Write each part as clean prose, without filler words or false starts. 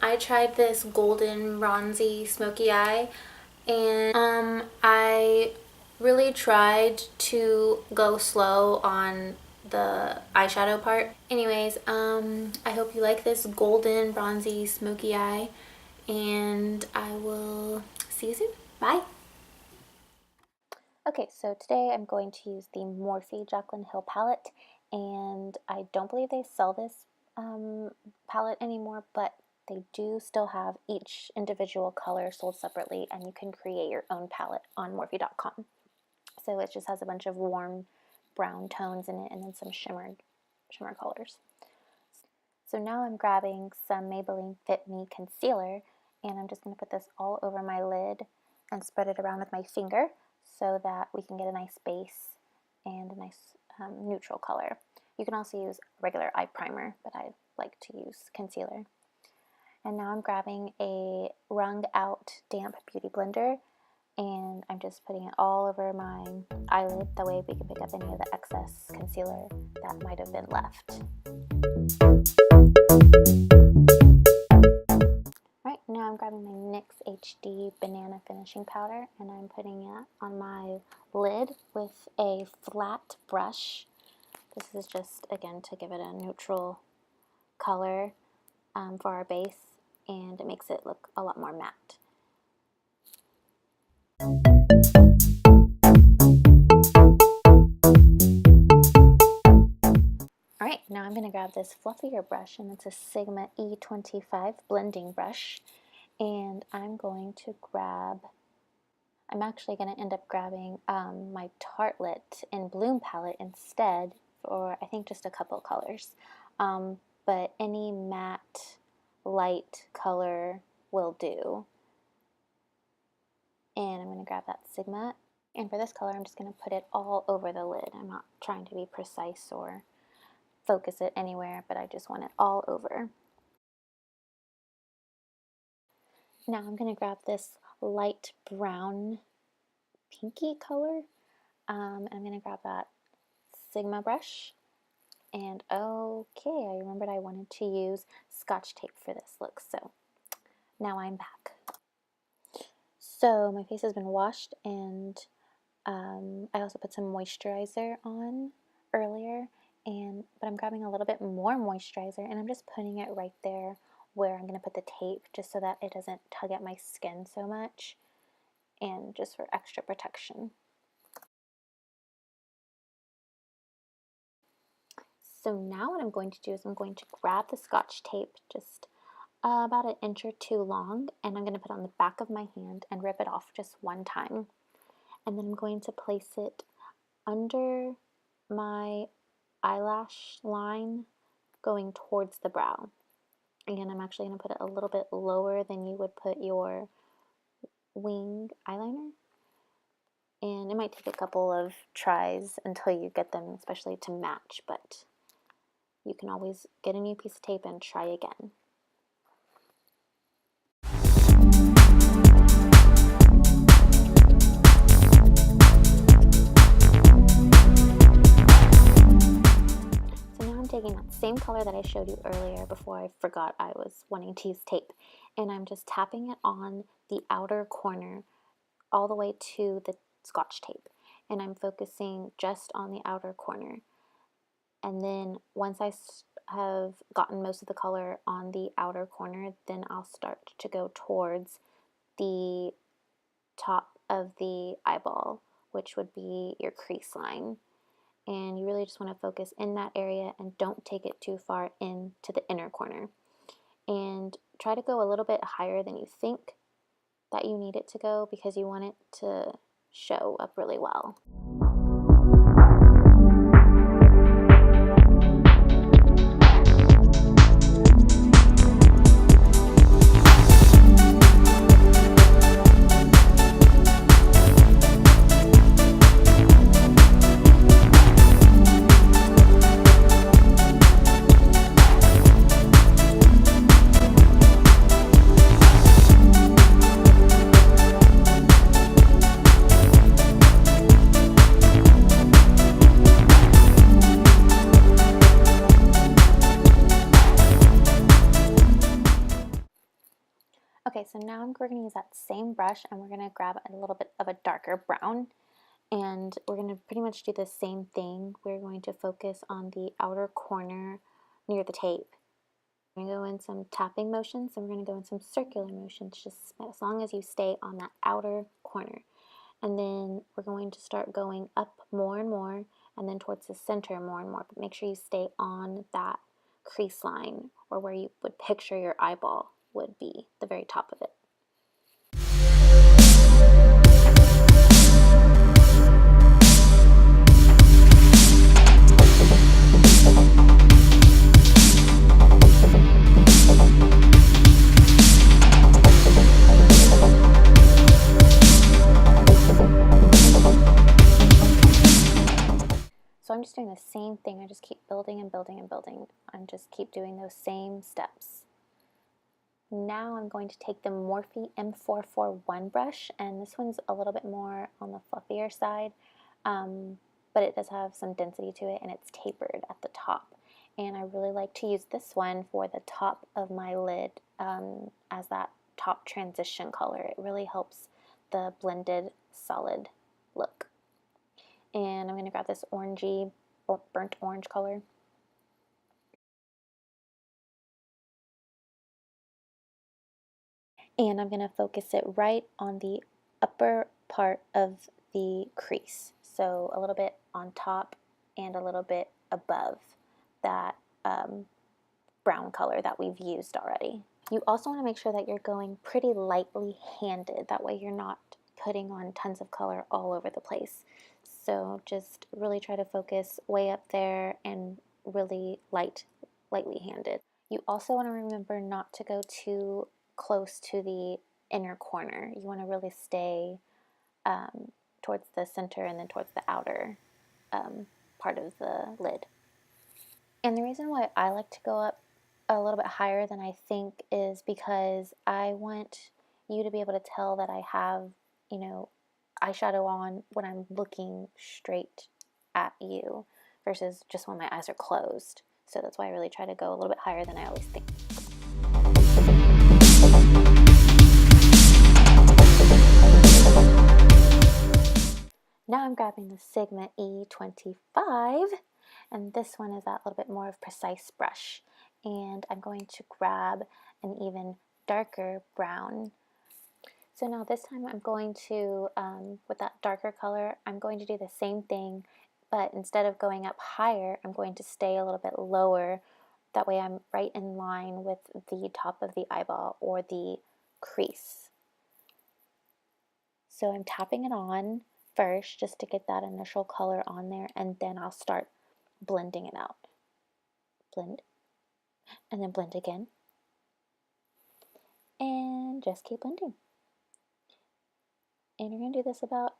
I tried this golden bronzy smoky eye, and I really tried to go slow on the eyeshadow part. Anyways, I hope you like this golden bronzy smoky eye, and I will see you soon. Bye! Okay, so today I'm going to use the Morphe Jaclyn Hill palette, and I don't believe they sell this palette anymore, but they do still have each individual color sold separately, and you can create your own palette on Morphe.com. So it just has a bunch of warm brown tones in it and then some shimmer colors. So now I'm grabbing some Maybelline Fit Me concealer, and I'm just going to put this all over my lid and spread it around with my finger so that we can get a nice base and a nice neutral color. You can also use regular eye primer, but I like to use concealer. And now I'm grabbing a wrung out damp beauty blender, and I'm just putting it all over my eyelid. That way we can pick up any of the excess concealer that might have been left. Right, now I'm grabbing my NYX HD Banana Finishing Powder, and I'm putting it on my lid with a flat brush. This is just, again, to give it a neutral color for our base, and it makes it look a lot more matte. Alright, now I'm going to grab this fluffier brush, and it's a Sigma E25 blending brush, and I'm actually going to end up grabbing my Tartelette in Bloom palette instead, for I think just a couple colors, but any matte light color will do. And I'm going to grab that Sigma, and for this color I'm just going to put it all over the lid. I'm not trying to be precise or focus it anywhere, but I just want it all over. Now I'm going to grab this light brown pinky color. I'm going to grab that Sigma brush, and okay, I remembered I wanted to use Scotch tape for this look, so now I'm back. So my face has been washed, and I also put some moisturizer on earlier, but I'm grabbing a little bit more moisturizer, and I'm just putting it right there where I'm going to put the tape, just so that it doesn't tug at my skin so much, and just for extra protection. So now what I'm going to do is I'm going to grab the Scotch tape, just about an inch or two long, and I'm going to put it on the back of my hand and rip it off just one time. And then I'm going to place it under my eyelash line going towards the brow. And I'm actually going to put it a little bit lower than you would put your wing eyeliner. And it might take a couple of tries until you get them especially to match, but you can always get a new piece of tape and try again. Taking that same color that I showed you earlier before I forgot I was wanting to use tape, and I'm just tapping it on the outer corner all the way to the Scotch tape, and I'm focusing just on the outer corner. And then once I have gotten most of the color on the outer corner, then I'll start to go towards the top of the eyeball, which would be your crease line. And you really just want to focus in that area and don't take it too far into the inner corner. And try to go a little bit higher than you think that you need it to go, because you want it to show up really well. Okay, so now we're going to use that same brush and we're going to grab a little bit of a darker brown, and we're going to pretty much do the same thing. We're going to focus on the outer corner near the tape. We're going to go in some tapping motions and we're going to go in some circular motions, just as long as you stay on that outer corner. And then we're going to start going up more and more, and then towards the center more and more, but make sure you stay on that crease line, or where you would picture your eyeball would be, the very top of it. So I'm just doing the same thing. I just keep building and building and building, and just keep doing those same steps. Now I'm going to take the Morphe M441 brush, and this one's a little bit more on the fluffier side, but it does have some density to it, and it's tapered at the top. And I really like to use this one for the top of my lid as that top transition color. It really helps the blended solid look. And I'm going to grab this orangey or burnt orange color. And I'm going to focus it right on the upper part of the crease. So a little bit on top and a little bit above that brown color that we've used already. You also want to make sure that you're going pretty lightly handed. That way you're not putting on tons of color all over the place. So just really try to focus way up there and really lightly handed. You also want to remember not to go too close to the inner corner. You want to really stay towards the center and then towards the outer part of the lid. And the reason why I like to go up a little bit higher than I think is because I want you to be able to tell that I have, you know, eyeshadow on when I'm looking straight at you versus just when my eyes are closed. So that's why I really try to go a little bit higher than I always think. Now I'm grabbing the Sigma E25, and this one is that little bit more of precise brush. And I'm going to grab an even darker brown. So now this time I'm going to, with that darker color, I'm going to do the same thing, but instead of going up higher, I'm going to stay a little bit lower. That way I'm right in line with the top of the eyeball or the crease. So I'm tapping it on first just to get that initial color on there, and then I'll start blending it out. Blend, and then blend again, and just keep blending. And you're going to do this about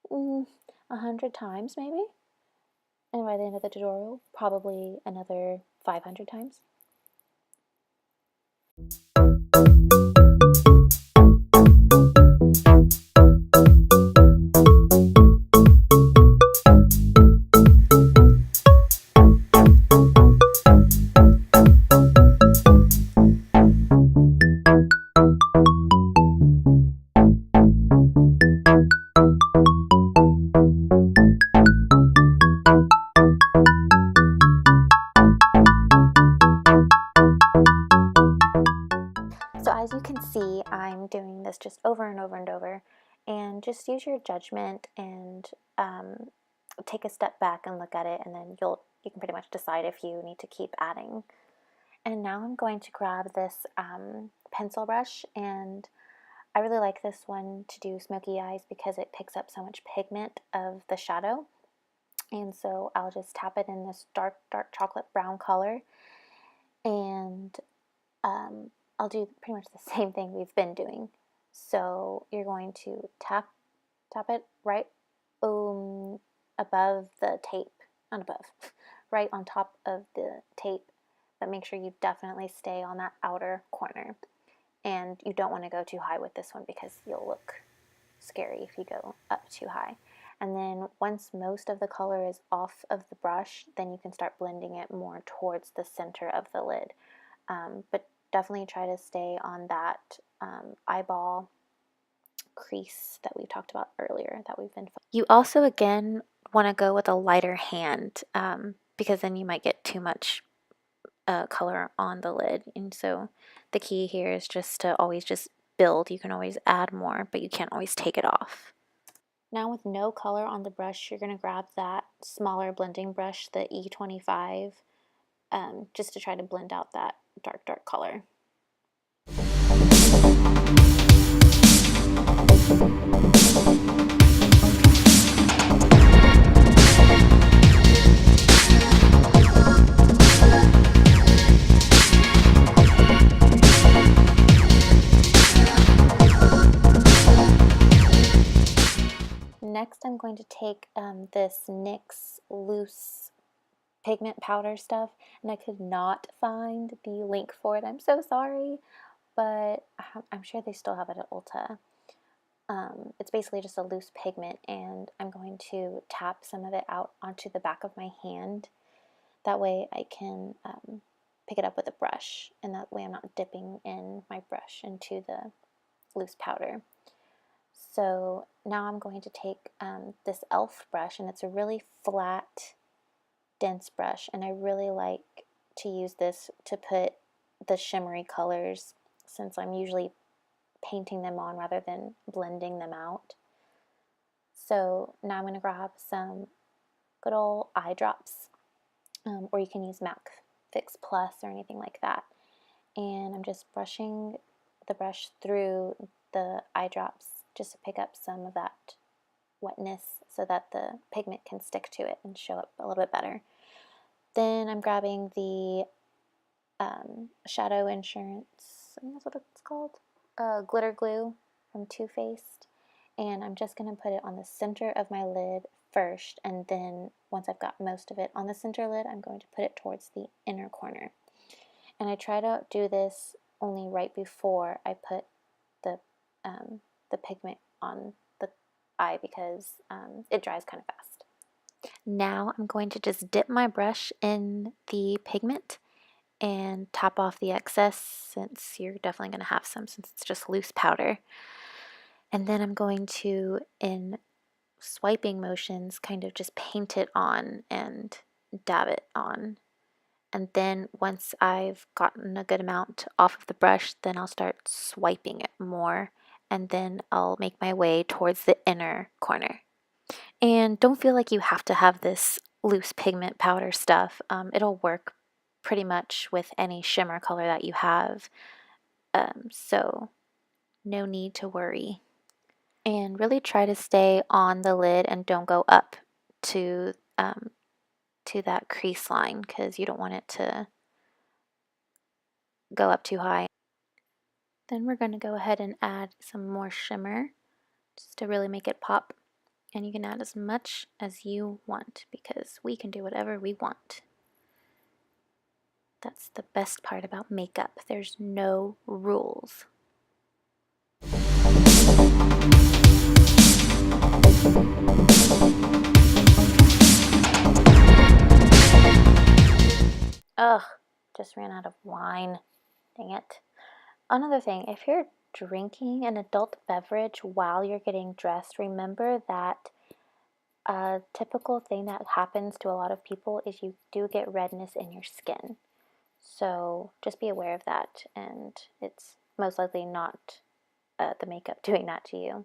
100 times maybe, and by the end of the tutorial probably another 500 times. So as you can see, I'm doing this just over and over and over, and just use your judgment and take a step back and look at it, and then you can pretty much decide if you need to keep adding. And now I'm going to grab this pencil brush, and I really like this one to do smoky eyes because it picks up so much pigment of the shadow. And so I'll just tap it in this dark chocolate brown color, and I'll do pretty much the same thing we've been doing. So you're going to tap it right above the tape, not above, right on top of the tape, but make sure you definitely stay on that outer corner. And you don't want to go too high with this one because you'll look scary if you go up too high. And then once most of the color is off of the brush, then you can start blending it more towards the center of the lid. But definitely try to stay on that eyeball crease that we talked about earlier that we've been. You also, again, want to go with a lighter hand because then you might get too much color on the lid. And so the key here is just to always just build. You can always add more, but you can't always take it off. Now with no color on the brush, you're going to grab that smaller blending brush, the E25, just to try to blend out that dark color. Next, I'm going to take this NYX loose pigment powder stuff, and I could not find the link for it. I'm so sorry, but I'm sure they still have it at Ulta. It's basically just a loose pigment, and I'm going to tap some of it out onto the back of my hand. That way I can pick it up with a brush, and that way I'm not dipping in my brush into the loose powder. So now I'm going to take this e.l.f. brush, and it's a really flat, dense brush, and I really like to use this to put the shimmery colors, since I'm usually painting them on rather than blending them out. So now I'm going to grab some good old eye drops, or you can use MAC Fix Plus or anything like that. And I'm just brushing the brush through the eye drops just to pick up some of that wetness so that the pigment can stick to it and show up a little bit better. Then I'm grabbing the Shadow Insurance, I think that's what it's called, glitter glue from Too Faced, and I'm just going to put it on the center of my lid first, and then once I've got most of it on the center lid, I'm going to put it towards the inner corner. And I try to do this only right before I put the pigment on the eye because it dries kind of fast. Now I'm going to just dip my brush in the pigment and top off the excess, since you're definitely going to have some since it's just loose powder. And then I'm going to, in swiping motions, kind of just paint it on and dab it on. And then once I've gotten a good amount off of the brush, then I'll start swiping it more, and then I'll make my way towards the inner corner. And don't feel like you have to have this loose pigment powder stuff. It'll work pretty much with any shimmer color that you have, so no need to worry. And really try to stay on the lid and don't go up to that crease line, because you don't want it to go up too high. Then we're going to go ahead and add some more shimmer just to really make it pop. And you can add as much as you want because we can do whatever we want. That's the best part about makeup. There's no rules. Ugh, just ran out of wine. Dang it. Another thing, if you're drinking an adult beverage while you're getting dressed, remember that a typical thing that happens to a lot of people is you do get redness in your skin. So just be aware of that, and it's most likely not the makeup doing that to you.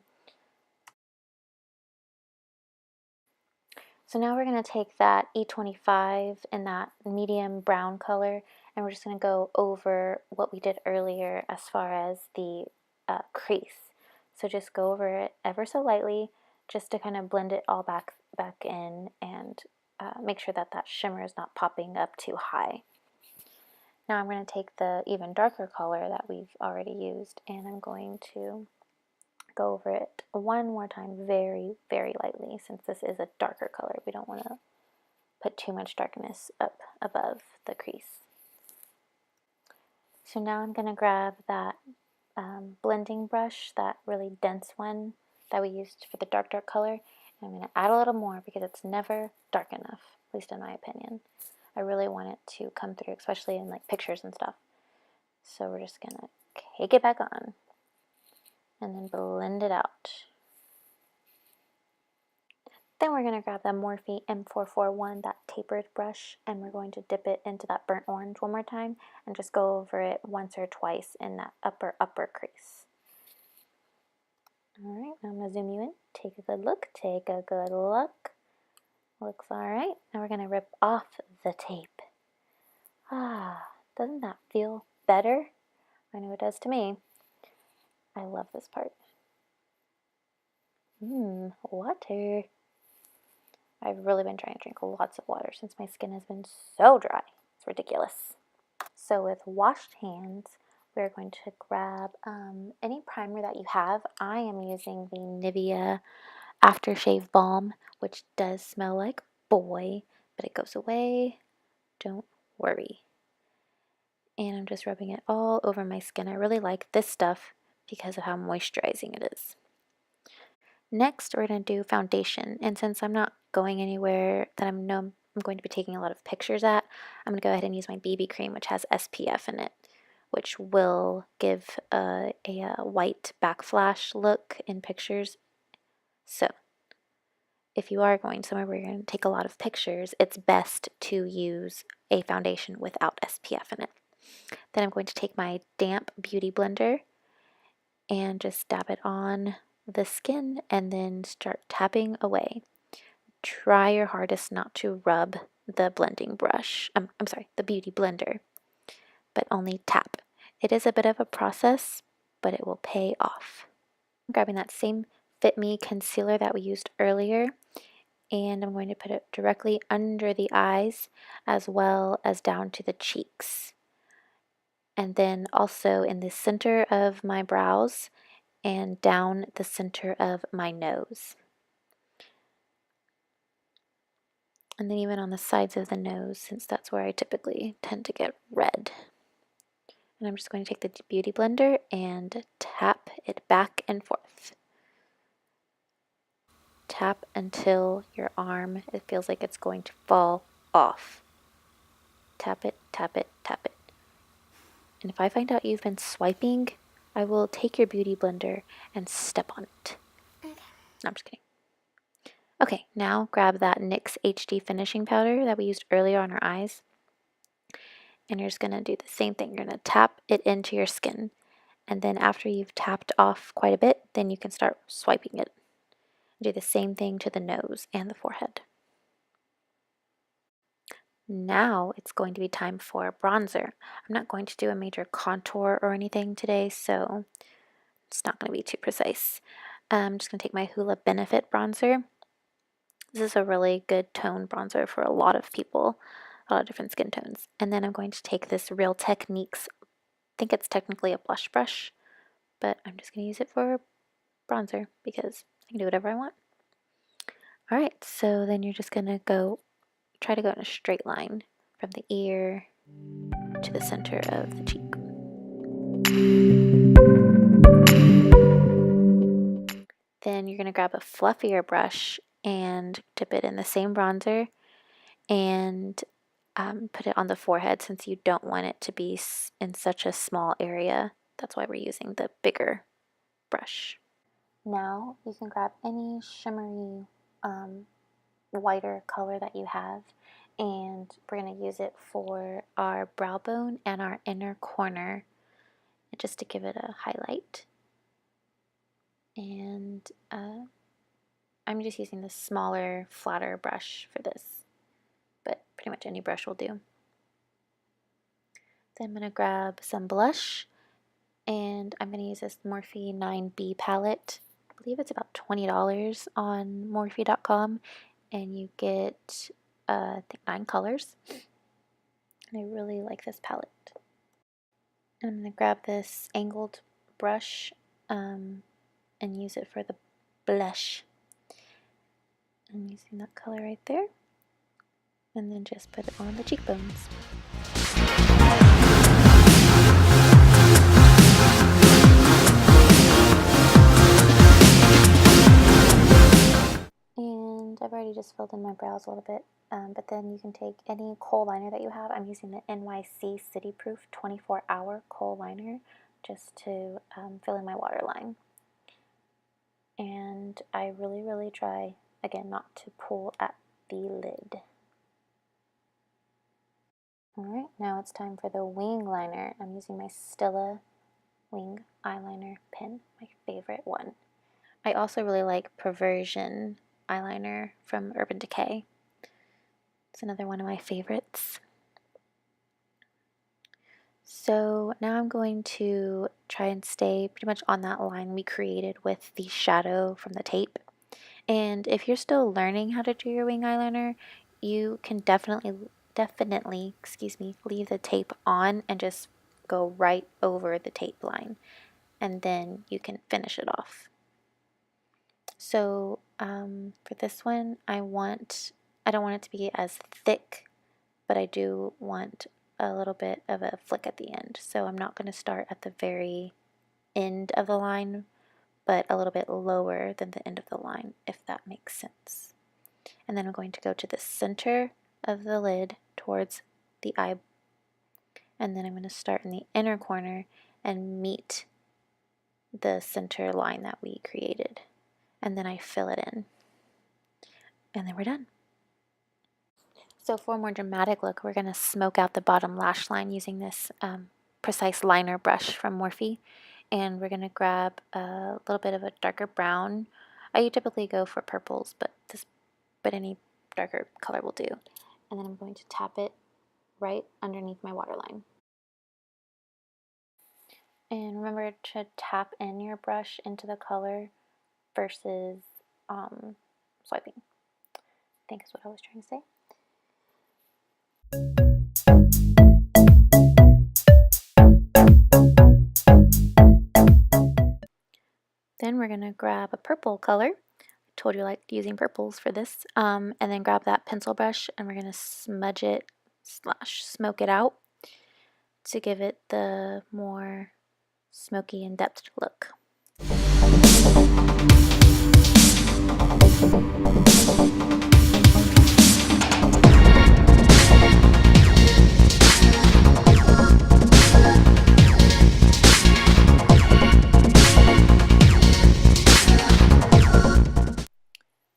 So now we're going to take that E25 in that medium brown color, and we're just going to go over what we did earlier as far as the crease. So just go over it ever so lightly, just to kind of blend it all back in, and make sure that that shimmer is not popping up too high. Now I'm going to take the even darker color that we've already used, and I'm going to go over it one more time very, very lightly, since this is a darker color. We don't want to put too much darkness up above the crease. So now I'm going to grab that blending brush, that really dense one that we used for the dark color, and I'm going to add a little more because it's never dark enough, at least in my opinion. I really want it to come through, especially in like pictures and stuff. So we're just going to cake it back on and then blend it out. Then we're going to grab that Morphe M441, that tapered brush, and we're going to dip it into that burnt orange one more time and just go over it once or twice in that upper crease. All right, now I'm going to zoom you in. Take a good look. Take a good look. Looks all right. Now we're going to rip off the tape. Doesn't that feel better? I know it does to me. I love this part. Water. I've really been trying to drink lots of water since my skin has been so dry. It's ridiculous. So with washed hands, we're going to grab any primer that you have. I am using the Nivea Aftershave Balm, which does smell like boy, but it goes away. Don't worry. And I'm just rubbing it all over my skin. I really like this stuff because of how moisturizing it is. Next, we're going to do foundation. And since I'm not going anywhere that I'm going to be taking a lot of pictures at, I'm going to go ahead and use my BB cream, which has SPF in it, which will give a white backflash look in pictures. So if you are going somewhere where you're going to take a lot of pictures, it's best to use a foundation without SPF in it. Then I'm going to take my damp beauty blender and just dab it on the skin and then start tapping away. Try your hardest not to rub the blending brush. The beauty blender, but only tap. It is a bit of a process, but it will pay off. I'm grabbing that same Fit Me concealer that we used earlier, and I'm going to put it directly under the eyes as well as down to the cheeks. And then also in the center of my brows and down the center of my nose. And then even on the sides of the nose, since that's where I typically tend to get red. And I'm just going to take the beauty blender and tap it back and forth. Tap until your arm, it feels like it's going to fall off. Tap it, tap it, tap it. And if I find out you've been swiping, I will take your beauty blender and step on it. Okay. No, I'm just kidding. Okay, now grab that NYX HD finishing powder that we used earlier on our eyes. And you're just going to do the same thing. You're going to tap it into your skin. And then after you've tapped off quite a bit, then you can start swiping it. Do the same thing to the nose and the forehead. Now it's going to be time for bronzer. I'm not going to do a major contour or anything today, so it's not going to be too precise. I'm just going to take my Hoola Benefit bronzer. This is a really good tone bronzer for a lot of people, a lot of different skin tones. And then I'm going to take this Real Techniques, I think it's technically a blush brush, but I'm just going to use it for bronzer because I can do whatever I want. Alright, so then you're just going to try to go in a straight line from the ear to the center of the cheek. Then you're going to grab a fluffier brush and dip it in the same bronzer and put it on the forehead since you don't want it to be in such a small area. That's why we're using the bigger brush. Now you can grab any shimmery whiter color that you have, and we're going to use it for our brow bone and our inner corner just to give it a highlight. And I'm just using the smaller, flatter brush for this, but pretty much any brush will do. Then I'm going to grab some blush, and I'm going to use this Morphe 9B palette. I believe it's about $20 on Morphe.com, and you get I think 9 colors. And I really like this palette. And I'm going to grab this angled brush and use it for the blush. I'm using that color right there. And then just put it on the cheekbones. And I've already just filled in my brows a little bit. But then you can take any kohl liner that you have. I'm using the NYC City Proof 24-hour kohl liner just to fill in my waterline. And I really try, again, not to pull at the lid. Alright, now it's time for the wing liner. I'm using my Stila wing eyeliner pen, my favorite one. I also really like Perversion eyeliner from Urban Decay. It's another one of my favorites. So now I'm going to try and stay pretty much on that line we created with the shadow from the tape. And if you're still learning how to do your wing eyeliner, you can definitely, leave the tape on and just go right over the tape line. And then you can finish it off. So for this one, I don't want it to be as thick, but I do want a little bit of a flick at the end. So I'm not going to start at the very end of the line, but a little bit lower than the end of the line, if that makes sense. And then I'm going to go to the center of the lid towards the eye, and then I'm going to start in the inner corner and meet the center line that we created. And then I fill it in. And then we're done. So for a more dramatic look, we're going to smoke out the bottom lash line using this precise liner brush from Morphe. And we're going to grab a little bit of a darker brown. I typically go for purples, but any darker color will do. And then I'm going to tap it right underneath my waterline. And remember to tap in your brush into the color versus swiping, I think is what I was trying to say. Then we're going to grab a purple color. I told you I liked using purples for this. And then grab that pencil brush and we're going to smudge it / smoke it out to give it the more smoky and depth look.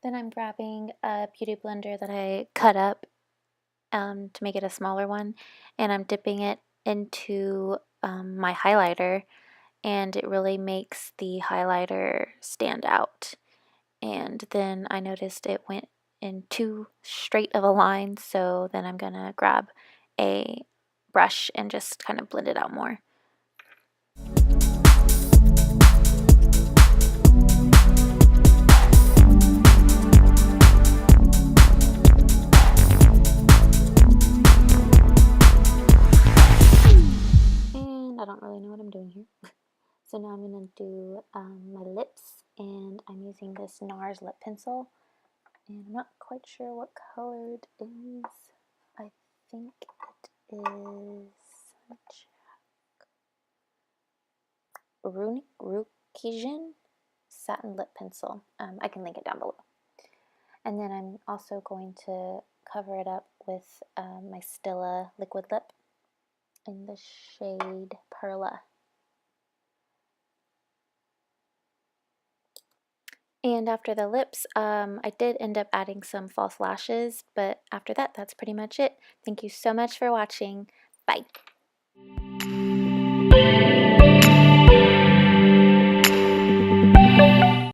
Then I'm grabbing a beauty blender that I cut up to make it a smaller one, and I'm dipping it into my highlighter, and it really makes the highlighter stand out. And then I noticed it went in too straight of a line, so then I'm gonna grab a brush and just kind of blend it out more. And I don't really know what I'm doing here. So now I'm going to do my lips, and I'm using this NARS lip pencil, and I'm not quite sure what color it is. I think it is Rukijin satin lip pencil. I can link it down below. And then I'm also going to cover it up with my Stila liquid lip in the shade Perla. And after the lips, I did end up adding some false lashes, but after that, that's pretty much it. Thank you so much for watching. Bye.